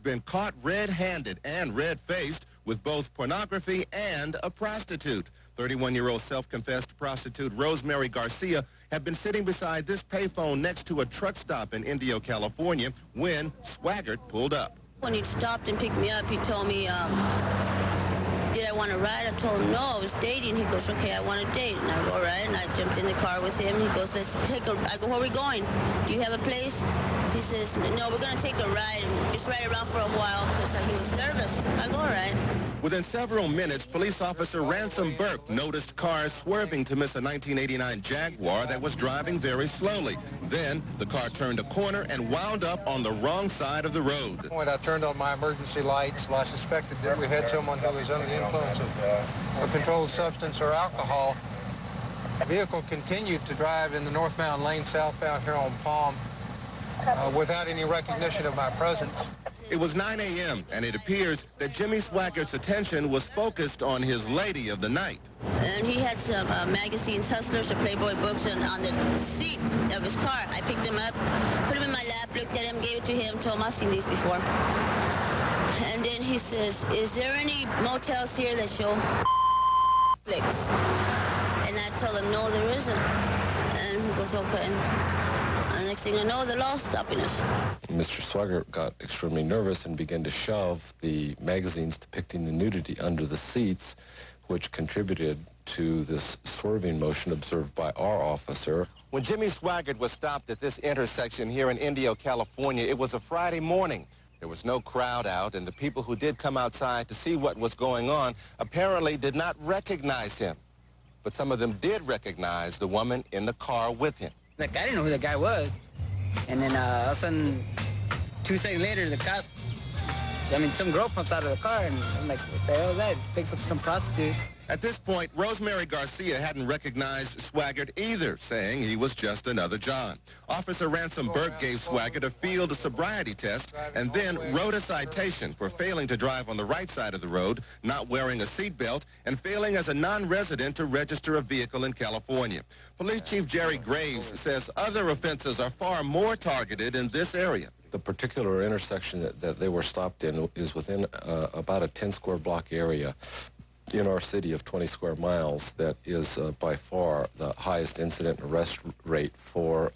Been caught red-handed and red-faced with both pornography and a prostitute. 31-year-old self-confessed prostitute Rosemary Garcia had been sitting beside this payphone next to a truck stop in Indio, California, when Swaggart pulled up. When he stopped and picked me up, he told me, did I want to ride? I told him, no, I was dating. He goes, okay, I want to date. And I go, all right, and I jumped in the car with him. He goes, let's take a, I go, where are we going? Do you have a place? He says, no, we're going to take a ride and just ride around for a while. Because he was nervous. I go, all right. Within several minutes, police officer Ransom Burke noticed cars swerving to miss a 1989 Jaguar that was driving very slowly. Then the car turned a corner and wound up on the wrong side of the road. At that point, I turned on my emergency lights. Well, I suspected that we had someone who was under the influence of a controlled substance or alcohol. The vehicle continued to drive in the northbound lane southbound here on Palm without any recognition of my presence. It was 9 a.m., and it appears that Jimmy Swaggart's attention was focused on his lady of the night. And he had some magazines, Hustlers or Playboy books, and on the seat of his car. I picked him up, put him in my lap, looked at him, gave it to him, told him I've seen these before. And then he says, is there any motels here that show flicks? And I told him, no, there isn't. And he goes, okay. And next thing I know, the law's stopping us. Mr. Swaggart got extremely nervous and began to shove the magazines depicting the nudity under the seats, which contributed to this swerving motion observed by our officer. When Jimmy Swaggart was stopped at this intersection here in Indio, California, it was a Friday morning. There was no crowd out, and the people who did come outside to see what was going on apparently did not recognize him. But some of them did recognize the woman in the car with him. Like, I didn't know who the guy was. And then all of a sudden, 2 seconds later, the cop, some girl pops out of the car, and I'm like, what the hell is that? Picks up some prostitute. At this point, Rosemary Garcia hadn't recognized Swaggart either, saying he was just another John. Officer Ransom Burke gave Swaggart a field sobriety test and then wrote a citation for failing to drive on the right side of the road, not wearing a seatbelt, and failing as a non-resident to register a vehicle in California. Police Chief Jerry Graves says other offenses are far more targeted in this area. The particular intersection that they were stopped in is within about a 10-square block area in our city of 20 square miles that is by far the highest incident arrest rate for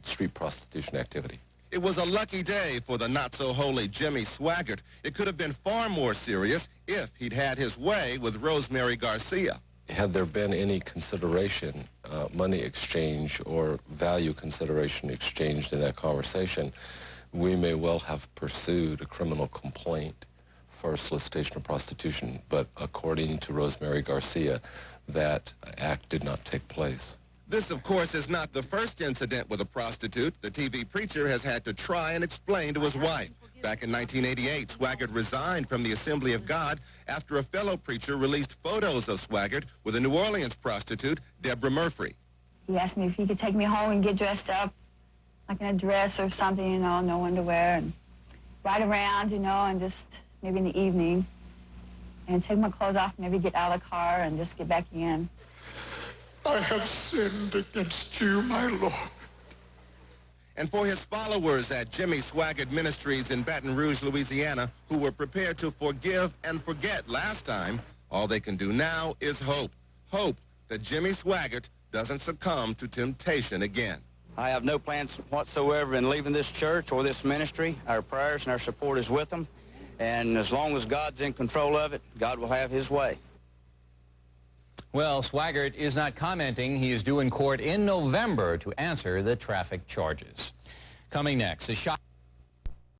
street prostitution activity. It was a lucky day for the not-so-holy Jimmy Swaggart. It could have been far more serious if he'd had his way with Rosemary Garcia. Had there been any consideration, money exchange or value consideration exchanged in that conversation, we may well have pursued a criminal complaint for solicitation of prostitution, but according to Rosemary Garcia, that act did not take place. This, of course, is not the first incident with a prostitute. The TV preacher has had to try and explain to his wife. Back in 1988, Swaggart resigned from the Assembly of God after a fellow preacher released photos of Swaggart with a New Orleans prostitute, Deborah Murphy. He asked me if he could take me home and get dressed up, like in a dress or something, no underwear, and ride around, and just maybe in the evening, and take my clothes off, maybe get out of the car and just get back in. I have sinned against you, my Lord. And for his followers at Jimmy Swaggart Ministries in Baton Rouge, Louisiana, who were prepared to forgive and forget last time, all they can do now is hope. Hope that Jimmy Swaggart doesn't succumb to temptation again. I have no plans whatsoever in leaving this church or this ministry. Our prayers and our support is with them. And as long as God's in control of it, God will have his way. Well, Swaggart is not commenting. He is due in court in November to answer the traffic charges. Coming next, a shot.